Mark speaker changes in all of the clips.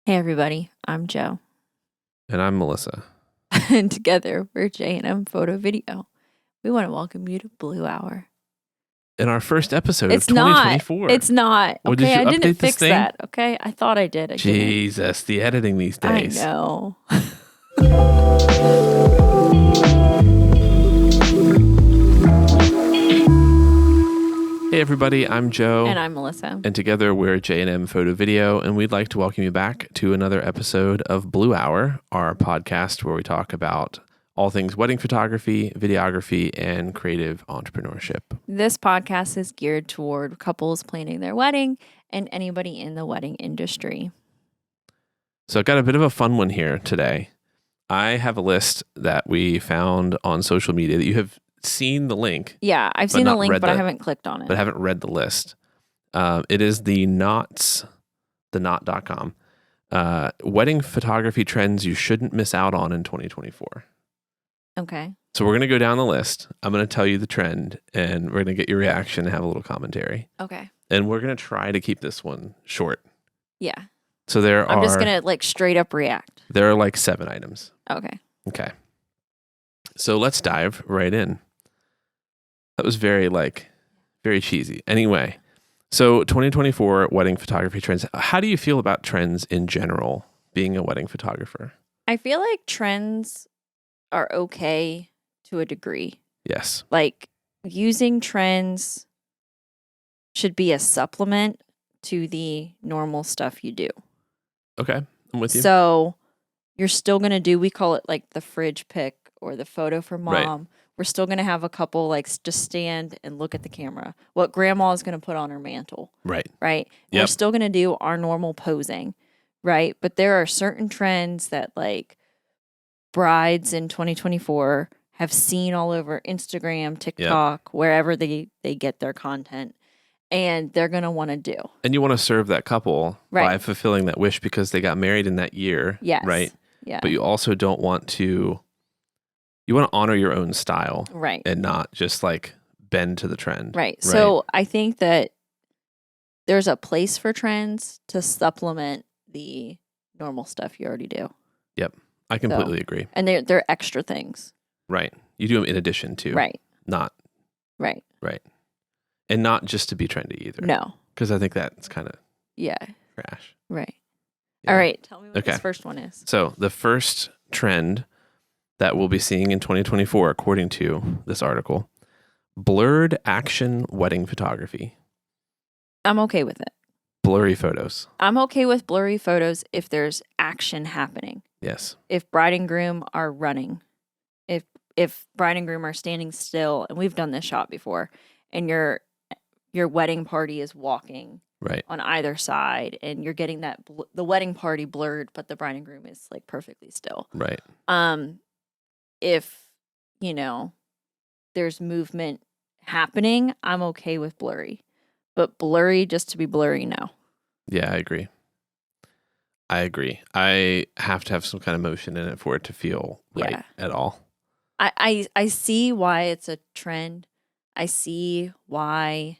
Speaker 1: Hey everybody, I'm Joe.
Speaker 2: And I'm Melissa.
Speaker 1: And together we're J&M Photo Video. We want to welcome you to Blue Hour.
Speaker 2: In our first episode
Speaker 1: It's
Speaker 2: of 2024.
Speaker 1: It's not.
Speaker 2: Well,
Speaker 1: Okay,
Speaker 2: did you
Speaker 1: I
Speaker 2: update
Speaker 1: didn't
Speaker 2: this
Speaker 1: fix
Speaker 2: thing?
Speaker 1: that. Okay, I thought I did. I didn't.
Speaker 2: Jesus, the editing these days.
Speaker 1: I know.
Speaker 2: Hey everybody, I'm Joe.
Speaker 1: And I'm Melissa.
Speaker 2: And together we're J&M Photo Video, and we'd like to welcome you back to another episode of Blue Hour, our podcast where we talk about all things wedding photography, videography, and creative entrepreneurship.
Speaker 1: This podcast is geared toward couples planning their wedding and anybody in the wedding industry.
Speaker 2: So I've got a bit of a fun one here today. I have a list that we found on social media that you have seen the link.
Speaker 1: Yeah, I've seen the link, but I haven't clicked on it.
Speaker 2: But I haven't read the list. It is the knot.com. Wedding photography trends you shouldn't miss out on in 2024.
Speaker 1: Okay.
Speaker 2: So we're going to go down the list. I'm going to tell you the trend, and we're going to get your reaction and have a little commentary.
Speaker 1: Okay.
Speaker 2: And we're going to try to keep this one short.
Speaker 1: Yeah.
Speaker 2: So
Speaker 1: I'm just going to straight up react.
Speaker 2: There are 7 items.
Speaker 1: Okay.
Speaker 2: Okay. So let's dive right in. That was very cheesy. Anyway, so 2024 wedding photography trends. How do you feel about trends in general, being a wedding photographer?
Speaker 1: I feel like trends are okay to a degree.
Speaker 2: Yes.
Speaker 1: Like using trends should be a supplement to the normal stuff you do.
Speaker 2: Okay, I'm with you.
Speaker 1: So you're still going to do, we call it like the fridge pic or the photo for mom.
Speaker 2: Right.
Speaker 1: We're still going to have a couple just stand and look at the camera. What grandma is going to put on her mantle.
Speaker 2: Right.
Speaker 1: Right.
Speaker 2: Yep.
Speaker 1: We're still going to do our normal posing. Right. But there are certain trends that brides in 2024 have seen all over Instagram, TikTok, wherever they get their content. And they're going to want to do.
Speaker 2: And you want to serve that couple by fulfilling that wish because they got married in that year.
Speaker 1: Yes.
Speaker 2: Right.
Speaker 1: Yeah.
Speaker 2: But you also don't want to, you want to honor your own style.
Speaker 1: Right.
Speaker 2: And not just bend to the trend.
Speaker 1: Right. So I think that there's a place for trends to supplement the normal stuff you already do.
Speaker 2: Yep. I completely agree.
Speaker 1: And they're extra things.
Speaker 2: Right. You do them in addition to.
Speaker 1: Right.
Speaker 2: Not.
Speaker 1: Right.
Speaker 2: Right. And not just to be trendy either.
Speaker 1: No.
Speaker 2: Because I think that's kind of trash.
Speaker 1: Right.
Speaker 2: Yeah.
Speaker 1: All right. Tell me what this first one is.
Speaker 2: So the first trend that we'll be seeing in 2024, according to this article, blurred action wedding photography.
Speaker 1: I'm okay with it.
Speaker 2: Blurry photos.
Speaker 1: I'm okay with blurry photos if there's action happening.
Speaker 2: Yes.
Speaker 1: If bride and groom are running. If bride and groom are standing still, and we've done this shot before, and your wedding party is walking on either side, and you're getting the wedding party blurred, but the bride and groom is perfectly still.
Speaker 2: Right.
Speaker 1: If there's movement happening, I'm okay with blurry, but blurry just to be blurry, no.
Speaker 2: Yeah, I agree. I have to have some kind of motion in it for it to feel right at all.
Speaker 1: I see why it's a trend. I see why,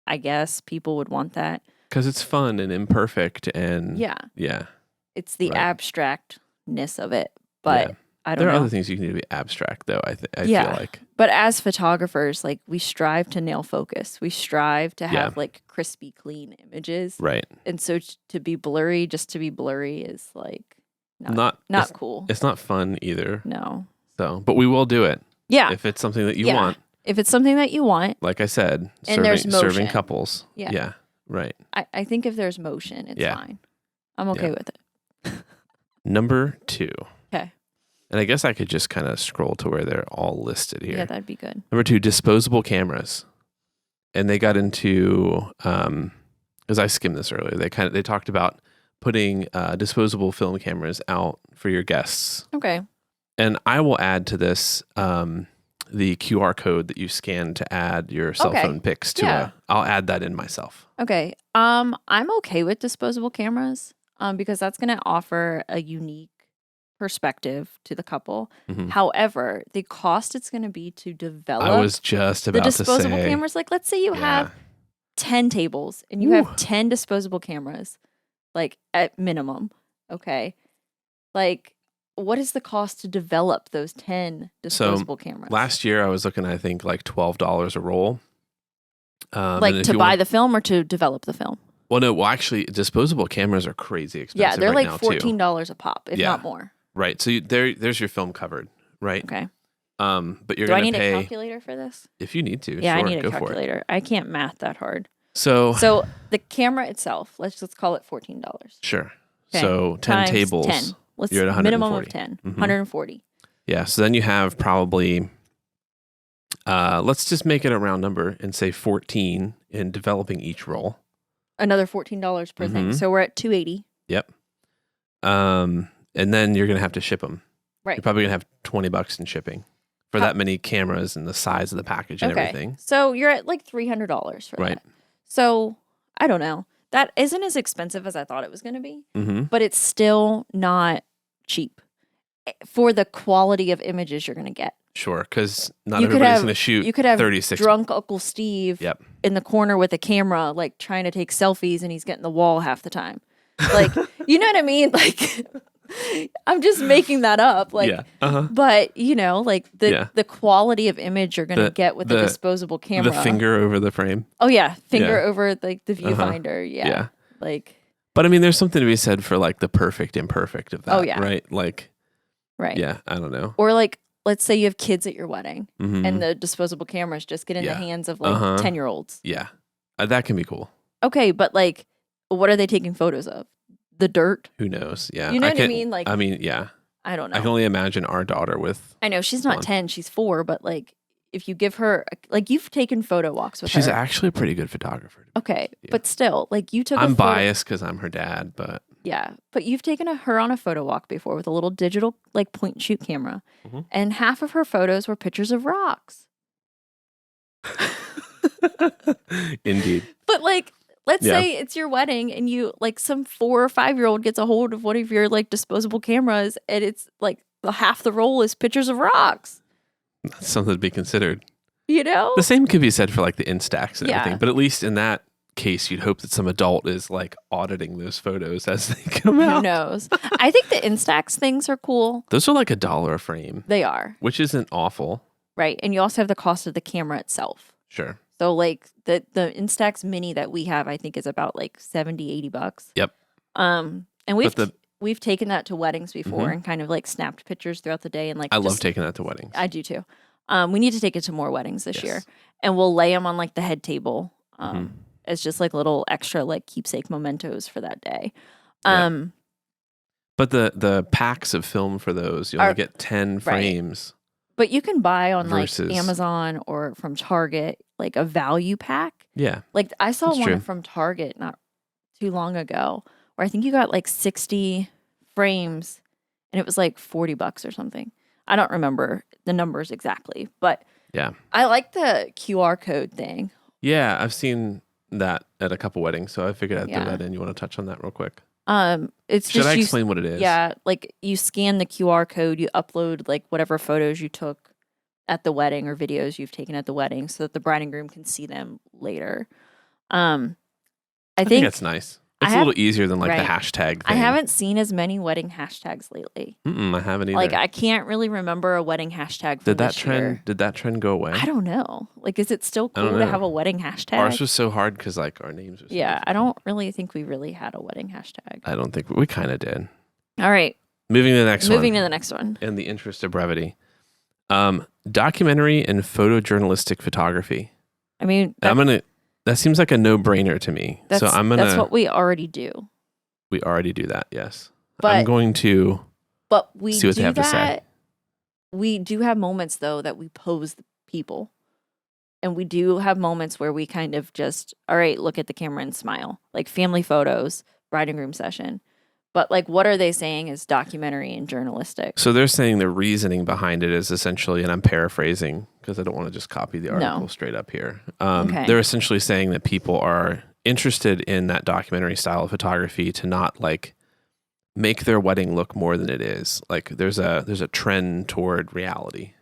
Speaker 1: I guess, people would want that.
Speaker 2: Because it's fun and imperfect and... Yeah.
Speaker 1: It's the abstractness of it. But I don't know.
Speaker 2: There are other things you can do to be abstract, though, I feel like.
Speaker 1: But as photographers, we strive to nail focus. We strive to have, crispy, clean images.
Speaker 2: Right.
Speaker 1: And so to be blurry, just to be blurry is, not cool.
Speaker 2: It's not fun either.
Speaker 1: No.
Speaker 2: So, but we will do it.
Speaker 1: Yeah.
Speaker 2: If it's something that you want.
Speaker 1: If it's something that you want.
Speaker 2: Like I said,
Speaker 1: and
Speaker 2: serving couples.
Speaker 1: Yeah.
Speaker 2: Yeah. Right.
Speaker 1: I think if there's motion, it's fine. I'm okay with it.
Speaker 2: Number 2.
Speaker 1: Okay.
Speaker 2: And I guess I could just kind of scroll to where they're all listed here.
Speaker 1: Yeah, that'd be good.
Speaker 2: Number 2, disposable cameras. And they got into, because I skimmed this earlier, they talked about putting disposable film cameras out for your guests.
Speaker 1: Okay.
Speaker 2: And I will add to this the QR code that you scan to add your cell phone pics to I'll add that in myself.
Speaker 1: Okay. I'm okay with disposable cameras because that's going to offer a unique perspective to the couple.
Speaker 2: Mm-hmm.
Speaker 1: However, the cost it's going to be to develop
Speaker 2: I was just about
Speaker 1: the disposable
Speaker 2: to say,
Speaker 1: cameras, let's say you have 10 tables and you have 10 disposable cameras, at minimum. Okay. Like, what is the cost to develop those 10 disposable cameras?
Speaker 2: Last year I was looking, I think, like $12 a roll.
Speaker 1: Like to buy the film or to develop the film?
Speaker 2: Well, no. Well, actually, disposable cameras are crazy expensive.
Speaker 1: Yeah, they're
Speaker 2: right
Speaker 1: like
Speaker 2: now
Speaker 1: $14 a pop, if not more.
Speaker 2: Right. So there's your film covered, right?
Speaker 1: Okay.
Speaker 2: But you're
Speaker 1: Do I
Speaker 2: going to
Speaker 1: need
Speaker 2: pay
Speaker 1: a calculator for this?
Speaker 2: if you need to.
Speaker 1: Yeah,
Speaker 2: sure,
Speaker 1: I need a
Speaker 2: go
Speaker 1: calculator. I can't math that hard.
Speaker 2: For it.
Speaker 1: So the camera itself, let's call it $14.
Speaker 2: Sure.
Speaker 1: Okay.
Speaker 2: So 10
Speaker 1: Times
Speaker 2: tables.
Speaker 1: 10. Let's
Speaker 2: you're at 140.
Speaker 1: minimum of 10. 140.
Speaker 2: Yeah. So then you have probably, let's just make it a round number and say 14 in developing each roll.
Speaker 1: Another $14 per thing. So we're at $280.
Speaker 2: Yep. And then you're going to have to ship them.
Speaker 1: Right.
Speaker 2: You're probably going to have $20 in shipping for that many cameras and the size of the package and everything.
Speaker 1: So you're at like $300 for that. So I don't know. That isn't as expensive as I thought it was going to be, but it's still not cheap for the quality of images you're going to get.
Speaker 2: Sure, because not everybody's going to shoot.
Speaker 1: You could have
Speaker 2: 36
Speaker 1: drunk Uncle Steve in the corner with a camera, like trying to take selfies, and he's getting the wall half the time. Like, you know what I mean? Like, I'm just making that up. Like, but you know, like the quality of image you're going to get with the disposable camera.
Speaker 2: The finger over the frame.
Speaker 1: Oh yeah, finger over like the viewfinder. Yeah. Like.
Speaker 2: But I mean, there's something to be said for like the perfect imperfect of that.
Speaker 1: Oh yeah.
Speaker 2: Right. Like.
Speaker 1: Right.
Speaker 2: Yeah. I don't know.
Speaker 1: Or like, let's say you have kids at your wedding, and the disposable cameras just get in the hands of like 10-year-olds.
Speaker 2: Yeah, that can be cool.
Speaker 1: Okay, but like, what are they taking photos of? The dirt?
Speaker 2: Who knows? Yeah.
Speaker 1: You know what I mean? Like,
Speaker 2: I mean, yeah.
Speaker 1: I don't know.
Speaker 2: I can only imagine our daughter with.
Speaker 1: I know she's not 10, she's 4, but like, if you give her, like, you've taken photo walks with her.
Speaker 2: She's actually a pretty good photographer.
Speaker 1: Okay, but still, like, you took.
Speaker 2: I'm biased because I'm her dad, but.
Speaker 1: Yeah, but you've taken her on a photo walk before with a little digital, like, point and shoot camera, and half of her photos were pictures of rocks.
Speaker 2: Indeed.
Speaker 1: But like, let's say it's your wedding and you like some 4 or 5-year-old gets a hold of one of your like disposable cameras and it's like half the roll is pictures of rocks.
Speaker 2: That's something to be considered.
Speaker 1: You know?
Speaker 2: The same could be said for like the Instax and everything, but at least in that case, you'd hope that some adult is like auditing those photos as they come out.
Speaker 1: Who knows? I think the Instax things are cool.
Speaker 2: Those are like $1 a frame.
Speaker 1: They are.
Speaker 2: Which isn't awful.
Speaker 1: Right. And you also have the cost of the camera itself.
Speaker 2: Sure.
Speaker 1: So like the Instax Mini that we have, I think is about like $70-$80.
Speaker 2: Yep.
Speaker 1: And we've taken that to weddings before and kind of like snapped pictures throughout the day and like
Speaker 2: I love taking that to weddings.
Speaker 1: I do too. We need to take it to more weddings this year, and we'll lay them on like the head table. As just like little extra like keepsake mementos for that day.
Speaker 2: But the packs of film for those, you only get 10 frames.
Speaker 1: But you can buy on like Amazon or from Target like a value pack.
Speaker 2: Yeah.
Speaker 1: Like I saw one from Target not too long ago where I think you got like 60 frames and it was like $40 or something. I don't remember the numbers exactly, but I like the QR code thing.
Speaker 2: Yeah, I've seen that at a couple weddings, so I figured I'd throw that in. You want to touch on that real quick?
Speaker 1: It's
Speaker 2: Should I explain what it is?
Speaker 1: Yeah, like you scan the QR code, you upload like whatever photos you took at the wedding or videos you've taken at the wedding, so that the bride and groom can see them later. I think
Speaker 2: that's nice. It's a little easier than like the hashtag thing.
Speaker 1: I haven't seen as many wedding hashtags lately.
Speaker 2: I haven't either.
Speaker 1: Like I can't really remember a wedding hashtag from this year.
Speaker 2: Did that trend go away?
Speaker 1: I don't know. Like, is it still cool to have a wedding hashtag?
Speaker 2: Ours was so hard because like our names were so different.
Speaker 1: I don't really think we really had a wedding hashtag.
Speaker 2: I don't think we kind of did.
Speaker 1: All right.
Speaker 2: Moving to the next one.
Speaker 1: Moving to the next one.
Speaker 2: In the interest of brevity. Documentary and photojournalistic photography.
Speaker 1: I mean,
Speaker 2: that seems like a no-brainer to me. So that's
Speaker 1: what we already do.
Speaker 2: We already do that, yes.
Speaker 1: But
Speaker 2: I'm going to see what they have to say.
Speaker 1: We do have moments though that we pose the people. And we do have moments where we kind of just, all right, look at the camera and smile. Like family photos, bride and groom session. But like, what are they saying is documentary and journalistic?
Speaker 2: So they're saying the reasoning behind it is essentially, and I'm paraphrasing because I don't want to just copy the article straight up here. They're essentially saying that people are interested in that documentary style of photography to not like make their wedding look more than it is. Like there's a trend toward reality,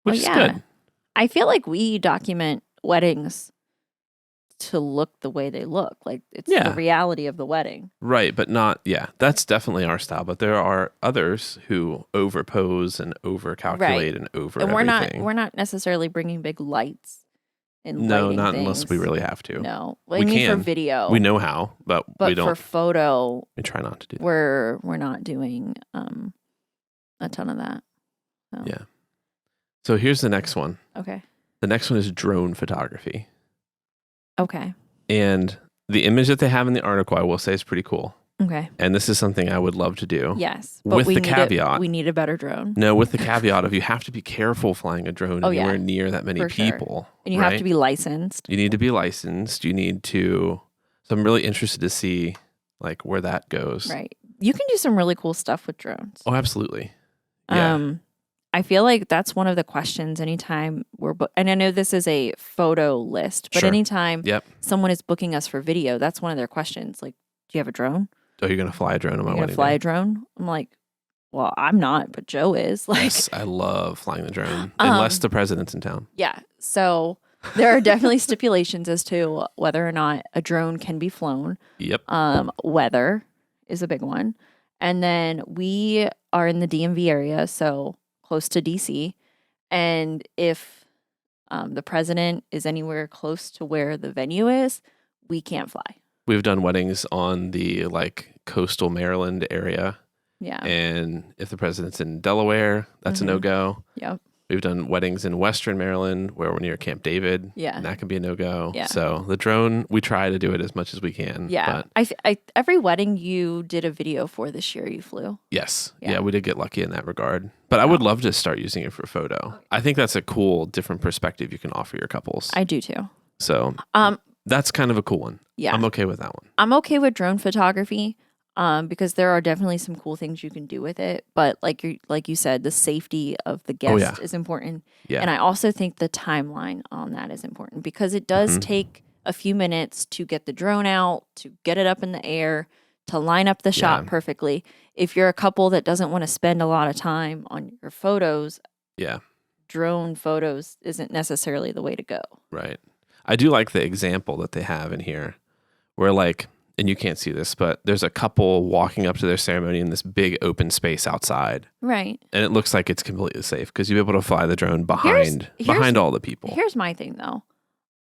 Speaker 2: which is good.
Speaker 1: I feel like we document weddings to look the way they look. Like it's the reality of the wedding.
Speaker 2: Right, but not that's definitely our style, but there are others who overpose and overcalculate and over
Speaker 1: and
Speaker 2: everything.
Speaker 1: we're not necessarily bringing big lights and
Speaker 2: no,
Speaker 1: lighting
Speaker 2: not
Speaker 1: things.
Speaker 2: Unless we really have to.
Speaker 1: No.
Speaker 2: We
Speaker 1: can for video.
Speaker 2: We know how, but we don't.
Speaker 1: For photo,
Speaker 2: we try not to do that.
Speaker 1: We're not doing a ton of that. So.
Speaker 2: Yeah. So here's the next one.
Speaker 1: Okay.
Speaker 2: The next one is drone photography.
Speaker 1: Okay.
Speaker 2: And the image that they have in the article, I will say, is pretty cool.
Speaker 1: Okay.
Speaker 2: And this is something I would love to do.
Speaker 1: Yes.
Speaker 2: But with the caveat.
Speaker 1: We need a better drone.
Speaker 2: No, with the caveat of you have to be careful flying a drone anywhere near that many people.
Speaker 1: And you have to be licensed.
Speaker 2: You need to be licensed. You need to. So I'm really interested to see like where that goes.
Speaker 1: Right. You can do some really cool stuff with drones.
Speaker 2: Oh, absolutely. Yeah.
Speaker 1: I feel like that's one of the questions anytime and I know this is a photo list, but anytime someone is booking us for video, that's one of their questions. Like, do you have a drone?
Speaker 2: Oh, you're going to fly a drone on my wedding day?
Speaker 1: Fly a drone? I'm like, well, I'm not, but Joe is. Like,
Speaker 2: yes, I love flying the drone, unless the president's in town.
Speaker 1: Yeah. So there are definitely stipulations as to whether or not a drone can be flown.
Speaker 2: Yep.
Speaker 1: Weather is a big one. And then we are in the DMV area, so close to DC. And if the president is anywhere close to where the venue is, we can't fly.
Speaker 2: We've done weddings on the like coastal Maryland area.
Speaker 1: Yeah.
Speaker 2: And if the president's in Delaware, that's a no-go.
Speaker 1: Yep.
Speaker 2: We've done weddings in Western Maryland where we're near Camp David.
Speaker 1: Yeah.
Speaker 2: And that can be a no-go.
Speaker 1: Yeah.
Speaker 2: So the drone, we try to do it as much as we can.
Speaker 1: Yeah.
Speaker 2: But
Speaker 1: every wedding you did a video for this year, you flew.
Speaker 2: Yes. Yeah, we did get lucky in that regard. But I would love to start using it for photo. I think that's a cool, different perspective you can offer your couples.
Speaker 1: I do too.
Speaker 2: So that's kind of a cool one.
Speaker 1: Yeah.
Speaker 2: I'm okay with that one.
Speaker 1: I'm okay with drone photography. Because there are definitely some cool things you can do with it, but like you said, the safety of the guest is important.
Speaker 2: Yeah.
Speaker 1: And I also think the timeline on that is important because it does take a few minutes to get the drone out, to get it up in the air, to line up the shot perfectly. If you're a couple that doesn't want to spend a lot of time on your photos, drone photos isn't necessarily the way to go.
Speaker 2: Right. I do like the example that they have in here where like, and you can't see this, but there's a couple walking up to their ceremony in this big open space outside.
Speaker 1: Right.
Speaker 2: And it looks like it's completely safe because you're able to fly the drone behind all the people.
Speaker 1: Here's my thing though.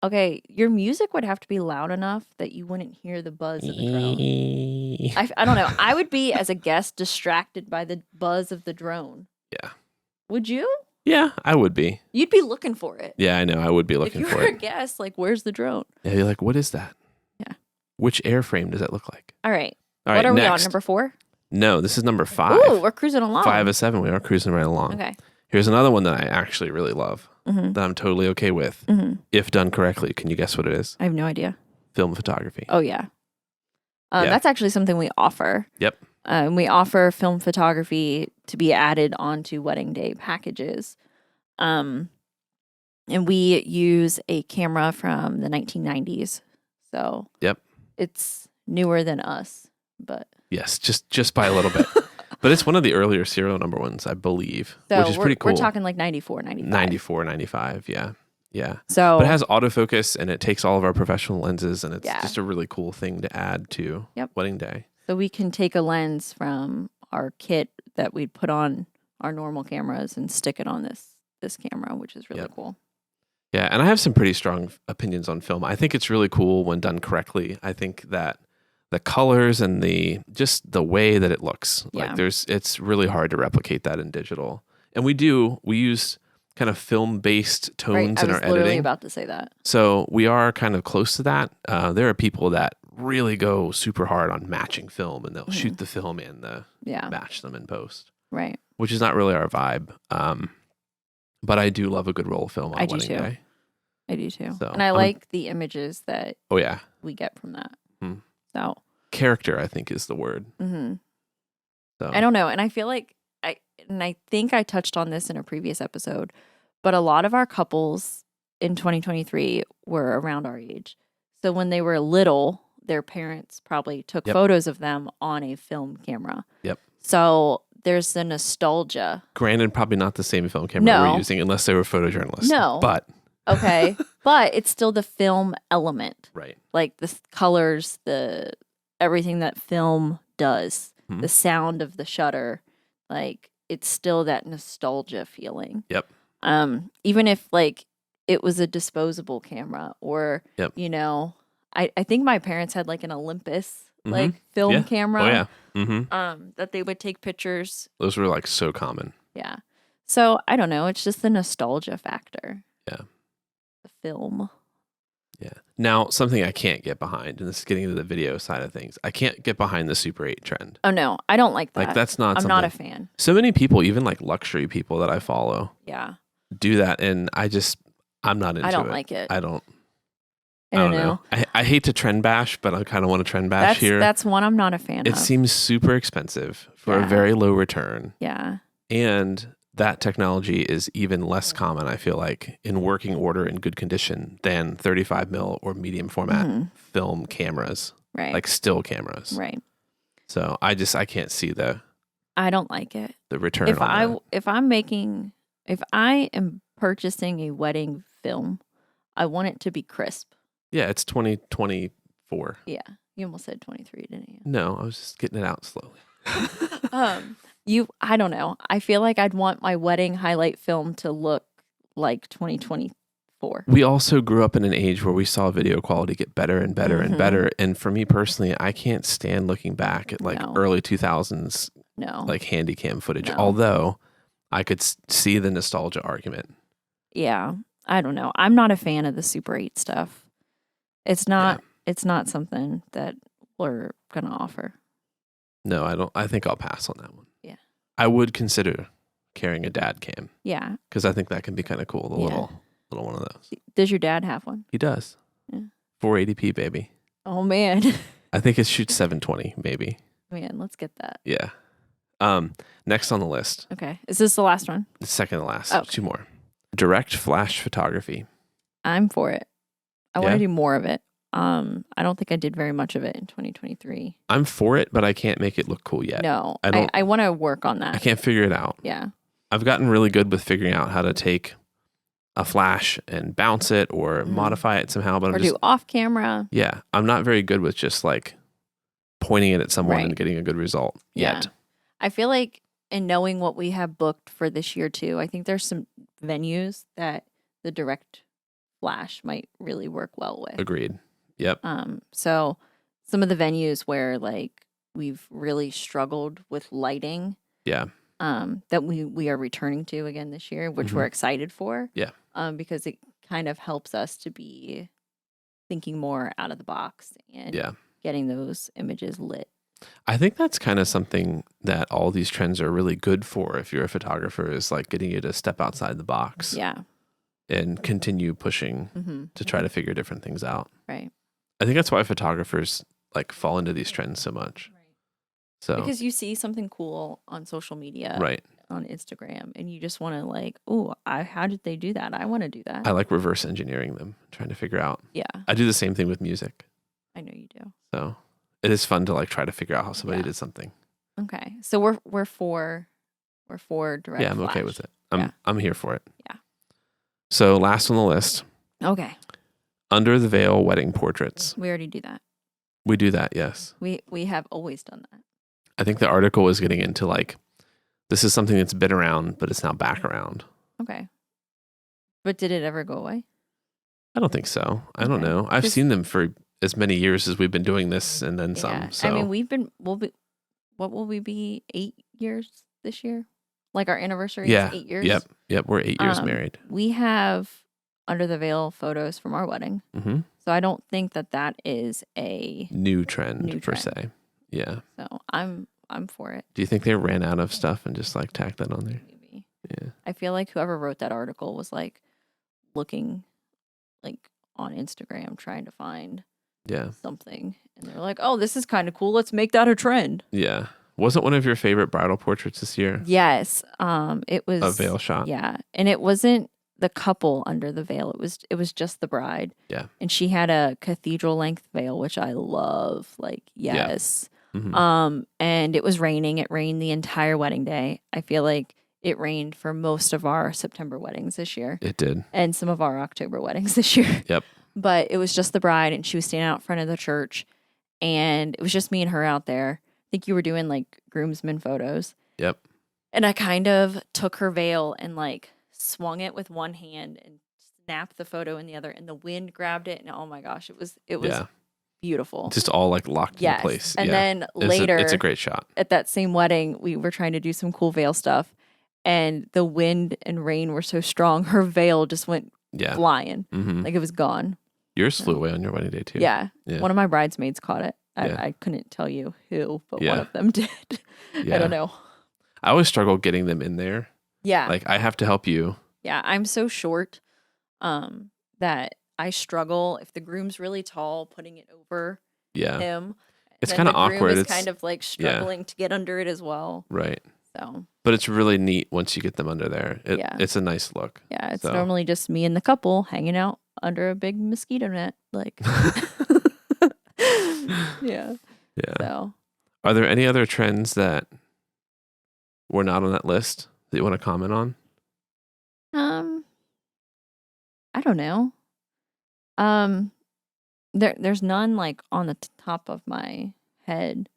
Speaker 1: Okay, your music would have to be loud enough that you wouldn't hear the buzz of the drone. I don't know. I would be, as a guest, distracted by the buzz of the drone.
Speaker 2: Yeah.
Speaker 1: Would you?
Speaker 2: Yeah, I would be.
Speaker 1: You'd be looking for it.
Speaker 2: Yeah, I know. I would be looking for it.
Speaker 1: If you were a guest, like, where's the drone?
Speaker 2: Yeah, you're like, what is that?
Speaker 1: Yeah.
Speaker 2: Which airframe does that look like?
Speaker 1: All right. What are we on, number 4?
Speaker 2: No, this is number 5.
Speaker 1: Ooh, we're cruising along.
Speaker 2: 5 of 7. We are cruising right along.
Speaker 1: Okay.
Speaker 2: Here's another one that I actually really love that I'm totally okay with. If done correctly. Can you guess what it is?
Speaker 1: I have no idea.
Speaker 2: Film photography.
Speaker 1: Oh, yeah. That's actually something we offer.
Speaker 2: Yep.
Speaker 1: We offer film photography to be added onto wedding day packages. And we use a camera from the 1990s. So it's newer than us, but
Speaker 2: yes, just by a little bit. But it's one of the earlier serial number ones, I believe,
Speaker 1: so
Speaker 2: which is pretty cool.
Speaker 1: We're talking like 94, 95.
Speaker 2: 94, 95, yeah. Yeah.
Speaker 1: So,
Speaker 2: but it has autofocus and it takes all of our professional lenses and it's just a really cool thing to add to wedding day.
Speaker 1: So we can take a lens from our kit that we'd put on our normal cameras and stick it on this camera, which is really cool.
Speaker 2: Yeah, and I have some pretty strong opinions on film. I think it's really cool when done correctly. I think that the colors and the way that it looks, like it's really hard to replicate that in digital. And we use kind of film-based tones in our editing. I was
Speaker 1: literally about to say that.
Speaker 2: So we are kind of close to that. There are people that really go super hard on matching film, and they'll shoot the film and match them in post.
Speaker 1: Right.
Speaker 2: Which is not really our vibe. But I do love a good roll of film on wedding day.
Speaker 1: I do too.
Speaker 2: So,
Speaker 1: and I like the images that we get from that. So
Speaker 2: character, I think, is the word. So
Speaker 1: I don't know. And I feel like I think I touched on this in a previous episode, but a lot of our couples in 2023 were around our age. So when they were little, their parents probably took photos of them on a film camera.
Speaker 2: Yep.
Speaker 1: So there's the nostalgia.
Speaker 2: Granted, probably not the same film camera we're using unless they were photojournalists.
Speaker 1: No.
Speaker 2: But
Speaker 1: Okay. But it's still the film element.
Speaker 2: Right.
Speaker 1: Like the colors, everything that film does,
Speaker 2: Mhm.
Speaker 1: the sound of the shutter, like it's still that nostalgia feeling.
Speaker 2: Yep.
Speaker 1: Even if like it was a disposable camera or,
Speaker 2: Yep.
Speaker 1: you know, I think my parents had like an Olympus like film camera.
Speaker 2: Oh yeah. Mm-hmm.
Speaker 1: That they would take pictures.
Speaker 2: Those were like so common.
Speaker 1: Yeah. So I don't know. It's just the nostalgia factor.
Speaker 2: Yeah.
Speaker 1: The film.
Speaker 2: Yeah. Now, something I can't get behind, and this is getting into the video side of things, I can't get behind the Super 8 trend.
Speaker 1: Oh no, I don't like that.
Speaker 2: Like that's not
Speaker 1: I'm
Speaker 2: something.
Speaker 1: not a fan.
Speaker 2: So many people, even like luxury people that I follow,
Speaker 1: Yeah.
Speaker 2: do that, and I'm not into it.
Speaker 1: I don't like it.
Speaker 2: I don't
Speaker 1: know.
Speaker 2: I hate to trend bash, but I kind of want to trend bash here.
Speaker 1: That's one I'm not a fan of.
Speaker 2: It seems super expensive for a very low return.
Speaker 1: Yeah.
Speaker 2: And that technology is even less common, I feel like, in working order in good condition than 35 mil or medium format film cameras.
Speaker 1: Right.
Speaker 2: Like still cameras.
Speaker 1: Right.
Speaker 2: So I can't see
Speaker 1: I don't like it.
Speaker 2: The return
Speaker 1: if I am purchasing a wedding film, I want it to be crisp.
Speaker 2: Yeah, it's 2024.
Speaker 1: Yeah. You almost said 23, didn't you?
Speaker 2: No, I was just getting it out slowly.
Speaker 1: I don't know. I feel like I'd want my wedding highlight film to look like 2024.
Speaker 2: We also grew up in an age where we saw video quality get better and better and better. And for me personally, I can't stand looking back at like early 2000s like handy cam footage, although I could see the nostalgia argument.
Speaker 1: Yeah. I don't know. I'm not a fan of the Super 8 stuff. It's not something that we're going to offer.
Speaker 2: No, I don't. I think I'll pass on that one.
Speaker 1: Yeah.
Speaker 2: I would consider carrying a dad cam.
Speaker 1: Yeah.
Speaker 2: Because I think that can be kind of cool. The little one of those.
Speaker 1: Does your dad have one?
Speaker 2: He does.
Speaker 1: Yeah.
Speaker 2: 480p, baby.
Speaker 1: Oh, man.
Speaker 2: I think it shoots 720, maybe.
Speaker 1: Man, let's get that.
Speaker 2: Yeah. Next on the list.
Speaker 1: Okay. Is this the last one?
Speaker 2: The second to last.
Speaker 1: Oh.
Speaker 2: 2 more. Direct flash photography.
Speaker 1: I'm for it. I want to do more of it. I don't think I did very much of it in 2023.
Speaker 2: I'm for it, but I can't make it look cool yet.
Speaker 1: No, I want to work on that.
Speaker 2: I can't figure it out.
Speaker 1: Yeah.
Speaker 2: I've gotten really good with figuring out how to take a flash and bounce it or modify it somehow. But
Speaker 1: do off camera.
Speaker 2: Yeah. I'm not very good with just like pointing it at someone and getting a good result yet.
Speaker 1: I feel like in knowing what we have booked for this year too, I think there's some venues that the direct flash might really work well with.
Speaker 2: Agreed. Yep.
Speaker 1: So some of the venues where like we've really struggled with lighting.
Speaker 2: Yeah.
Speaker 1: That we are returning to again this year, which we're excited for.
Speaker 2: Yeah.
Speaker 1: Because it kind of helps us to be thinking more out of the box and getting those images lit.
Speaker 2: I think that's kind of something that all these trends are really good for if you're a photographer, is like getting you to step outside the box.
Speaker 1: Yeah.
Speaker 2: And continue pushing to try to figure different things out.
Speaker 1: Right.
Speaker 2: I think that's why photographers like fall into these trends so much. Right. So
Speaker 1: because you see something cool on social media,
Speaker 2: right,
Speaker 1: on Instagram, and you just want to like, oh, how did they do that? I want to do that.
Speaker 2: I like reverse engineering them, trying to figure out.
Speaker 1: Yeah.
Speaker 2: I do the same thing with music.
Speaker 1: I know you do.
Speaker 2: So it is fun to like try to figure out how somebody did something.
Speaker 1: Okay. So we're for direct.
Speaker 2: Yeah, I'm okay with it. I'm here for it.
Speaker 1: Yeah.
Speaker 2: So last on the list.
Speaker 1: Okay.
Speaker 2: Under the Veil wedding portraits.
Speaker 1: We already do that.
Speaker 2: We do that, yes.
Speaker 1: We have always done that.
Speaker 2: I think the article was getting into like, this is something that's been around, but it's now back around.
Speaker 1: Okay. But did it ever go away?
Speaker 2: I don't think so. I don't know. I've seen them for as many years as we've been doing this and then some. So.
Speaker 1: I mean, what will we be, 8 years this year? Like our anniversary is 8 years?
Speaker 2: Yep. We're 8 years married.
Speaker 1: We have Under the Veil photos from our wedding.
Speaker 2: Mm-hmm.
Speaker 1: So I don't think that is a
Speaker 2: new trend per se. Yeah.
Speaker 1: So I'm for it.
Speaker 2: Do you think they ran out of stuff and just like tacked that on there?
Speaker 1: Maybe.
Speaker 2: Yeah.
Speaker 1: I feel like whoever wrote that article was like looking like on Instagram trying to find something. And they're like, oh, this is kind of cool. Let's make that a trend.
Speaker 2: Yeah. Wasn't one of your favorite bridal portraits this year?
Speaker 1: Yes. It was
Speaker 2: a veil shot.
Speaker 1: Yeah. And it wasn't the couple under the veil. It was just the bride.
Speaker 2: Yeah.
Speaker 1: And she had a cathedral length veil, which I love. Like, yes.
Speaker 2: Yeah. Mm-hmm.
Speaker 1: And it was raining. It rained the entire wedding day. I feel like it rained for most of our September weddings this year.
Speaker 2: It did.
Speaker 1: And some of our October weddings this year.
Speaker 2: Yep.
Speaker 1: But it was just the bride, and she was standing out front of the church, and it was just me and her out there. I think you were doing like groomsmen photos.
Speaker 2: Yep.
Speaker 1: And I kind of took her veil and like swung it with one hand and snapped the photo in the other, and the wind grabbed it, and oh my gosh, it was beautiful.
Speaker 2: Just all like locked in place.
Speaker 1: And then later,
Speaker 2: it's a great shot.
Speaker 1: At that same wedding, we were trying to do some cool veil stuff, and the wind and rain were so strong, her veil just went flying.
Speaker 2: Mm-hmm.
Speaker 1: Like it was gone.
Speaker 2: Yours flew away on your wedding day too.
Speaker 1: Yeah. One of my bridesmaids caught it. I couldn't tell you who, but one of them did. I don't know.
Speaker 2: I always struggle getting them in there.
Speaker 1: Yeah.
Speaker 2: Like I have to help you.
Speaker 1: Yeah. I'm so short that I struggle if the groom's really tall, putting it over him.
Speaker 2: It's kind of awkward.
Speaker 1: It's kind of like struggling to get under it as well.
Speaker 2: Right.
Speaker 1: So. But
Speaker 2: it's really neat once you get them under there. It's a nice look.
Speaker 1: Yeah. It's normally just me and the couple hanging out under a big mosquito net. Like. Yeah. So.
Speaker 2: Are there any other trends that were not on that list that you want to comment on?
Speaker 1: I don't know. There's none like on the top of my head.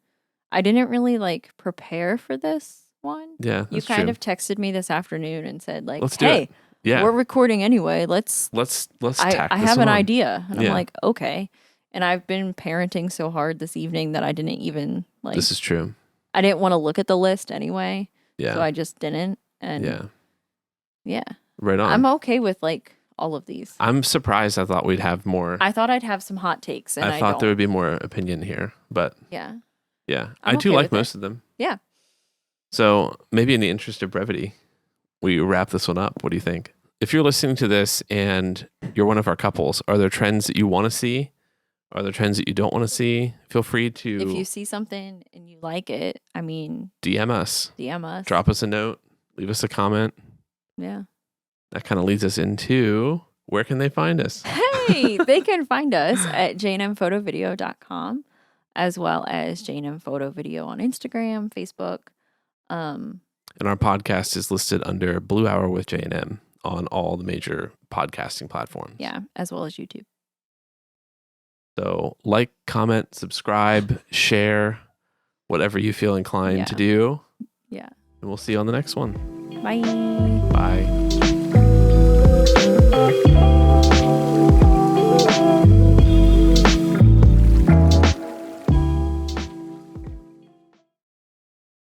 Speaker 1: I didn't really like prepare for this one.
Speaker 2: Yeah,
Speaker 1: you kind of texted me this afternoon and said like,
Speaker 2: let's
Speaker 1: "Hey,
Speaker 2: do it.
Speaker 1: We're recording anyway. Let's
Speaker 2: tack
Speaker 1: I
Speaker 2: this
Speaker 1: have an
Speaker 2: on."
Speaker 1: idea." And I'm like, "Okay." And I've been parenting so hard this evening that I didn't even like.
Speaker 2: This is true.
Speaker 1: I didn't want to look at the list anyway.
Speaker 2: Yeah.
Speaker 1: So I just didn't. And yeah.
Speaker 2: Right on.
Speaker 1: I'm okay with like all of these.
Speaker 2: I'm surprised. I thought we'd have more.
Speaker 1: I thought I'd have some hot takes, and
Speaker 2: I thought there would be more opinion here, but
Speaker 1: yeah,
Speaker 2: I do like most of them.
Speaker 1: Yeah.
Speaker 2: So maybe in the interest of brevity, we wrap this one up. What do you think? If you're listening to this and you're one of our couples, are there trends that you want to see? Are there trends that you don't want to see? Feel free to.
Speaker 1: If you see something and you like it, I mean,
Speaker 2: DM us. Drop us a note. Leave us a comment.
Speaker 1: Yeah.
Speaker 2: That kind of leads us into where can they find us?
Speaker 1: Hey, they can find us at jnmphotovideo.com, as well as JNM Photo Video on Instagram, Facebook.
Speaker 2: And our podcast is listed under Blue Hour with JNM on all the major podcasting platforms.
Speaker 1: Yeah, as well as YouTube.
Speaker 2: So like, comment, subscribe, share, whatever you feel inclined to do.
Speaker 1: Yeah.
Speaker 2: And we'll see you on the next one.
Speaker 1: Bye.
Speaker 2: Bye.